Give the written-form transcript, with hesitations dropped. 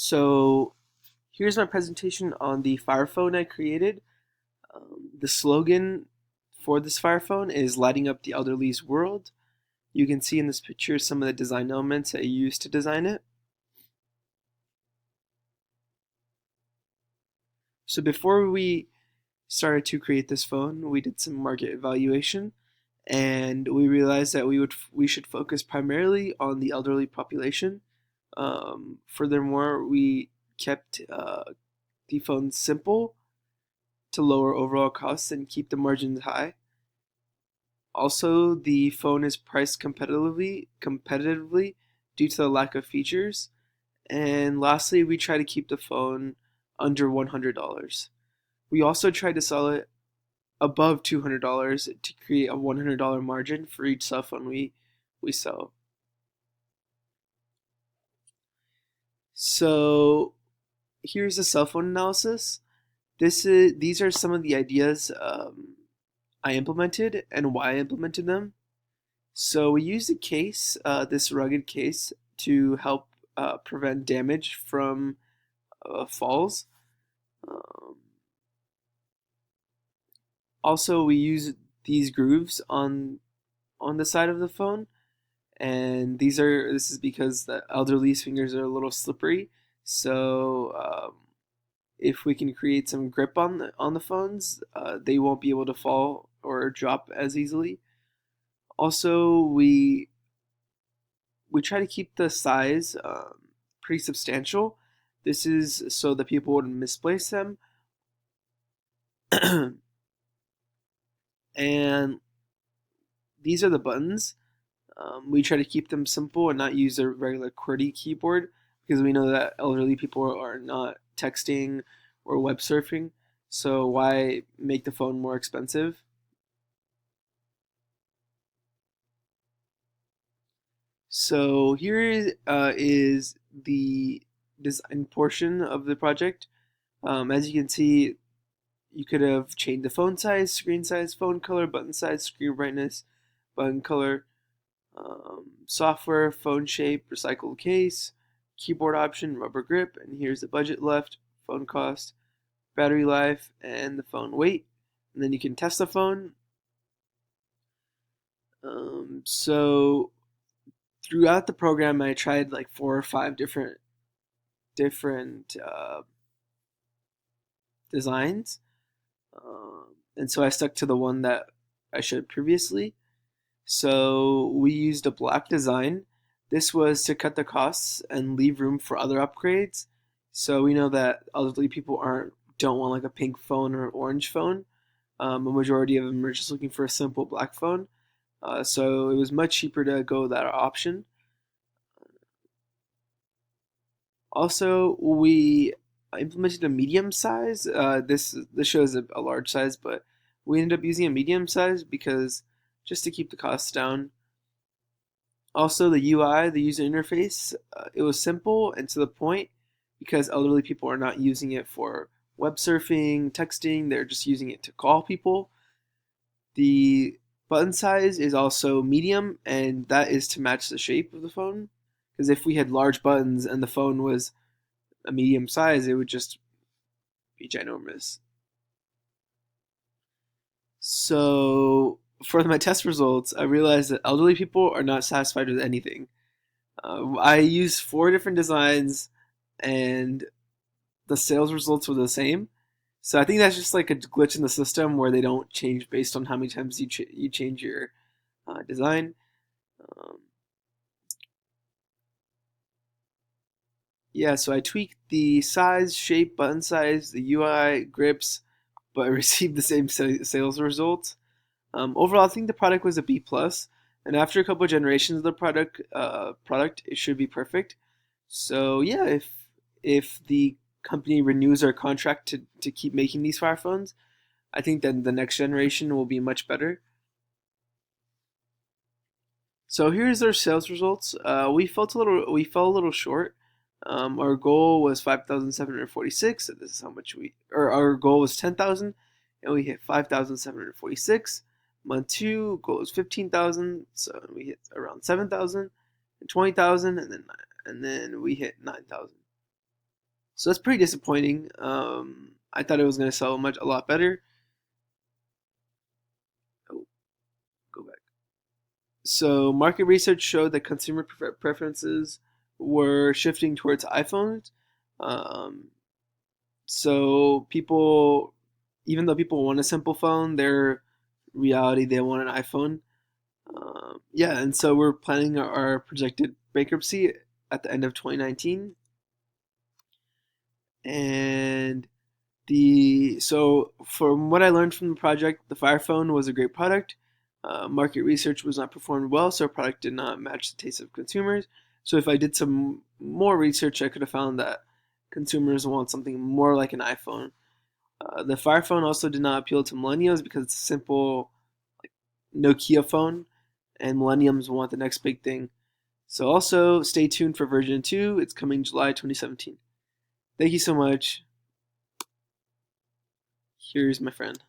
So here's my presentation on the Fire Phone I created. The slogan for this Fire Phone is lighting up the elderly's world. You can see in this picture some of the design elements I used to design it. So before we started to create this phone, we did some market evaluation and we realized that we should focus primarily on the elderly population. Furthermore, we kept the phone simple to lower overall costs and keep the margins high. Also, the phone is priced competitively due to the lack of features. And lastly, we try to keep the phone under $100. We also try to sell it above $200 to create a $100 margin for each cell phone we sell. So here's a cell phone analysis. These are some of the ideas I implemented and why I implemented them. So we used a case, this rugged case, to help prevent damage from falls. Um, Also, we use these grooves on the side of the phone, and this is because the elderly's fingers are a little slippery. So if we can create some grip on the phones, they won't be able to fall or drop as easily. Also, we try to keep the size pretty substantial. This is so that people wouldn't misplace them. And these are the buttons. We try to keep them simple and not use a regular QWERTY keyboard because we know that elderly people are not texting or web surfing. So why make the phone more expensive? So here is the design portion of the project. As you can see, you could have changed the phone size, phone color, button size, screen brightness, button color, software, phone shape, recycled case, keyboard option, rubber grip, and here's the budget left, phone cost, battery life, and the phone weight. And then you can test the phone. So throughout the program, I tried like 4 or 5 different designs, and so I stuck to the one that I showed previously. So we used a black design. This was to cut the costs and leave room for other upgrades. So we know that elderly people aren't don't want like a pink phone or an orange phone. A majority of them are just looking for a simple black phone. So it was much cheaper to go that option. Also, we implemented a medium size. This shows a large size, but we ended up using a medium size because just to keep the costs down. Also, the UI, the user interface, it was simple and to the point because elderly people are not using it for web surfing, texting, they're just using it to call people. The button size is also medium, and that is to match the shape of the phone. Because if we had large buttons and the phone was a medium size, it would just be ginormous. So, for my test results, I realized that elderly people are not satisfied with anything. I used 4 different designs, and the sales results were the same. So I think that's just like a glitch in the system where they don't change based on how many times you change your design. Um, yeah, so I tweaked the size, shape, button size, the UI, grips, but I received the same sales results. Overall, I think the product was a B plus, and after a couple of generations of the product, it should be perfect. So yeah, if the company renews our contract to keep making these Fire phones, I think then the next generation will be much better. So here's our sales results. We fell a little short. Our goal was 5,746. So this is how much or our goal was 10,000, and we hit 5,746. Month two goal was 15,000, so we hit around 7,000, and 20,000, and then we hit 9,000. So that's pretty disappointing. I thought it was going to sell a lot better. Oh, go back. So market research showed that consumer preferences were shifting towards iPhones. Um, so people, even though people want a simple phone, their reality they want an iPhone. Yeah, and so we're planning our projected bankruptcy at the end of 2019, and so from what I learned from the project, the Fire Phone was a great product. Market research was not performed well, so our product did not match the taste of consumers. So if I did some more research, I could have found that consumers want something more like an iPhone. The Fire Phone also did not appeal to millennials because it's a simple Nokia phone, and millennials want the next big thing. So also stay tuned for version 2. It's coming July 2017. Thank you so much. Here's my friend.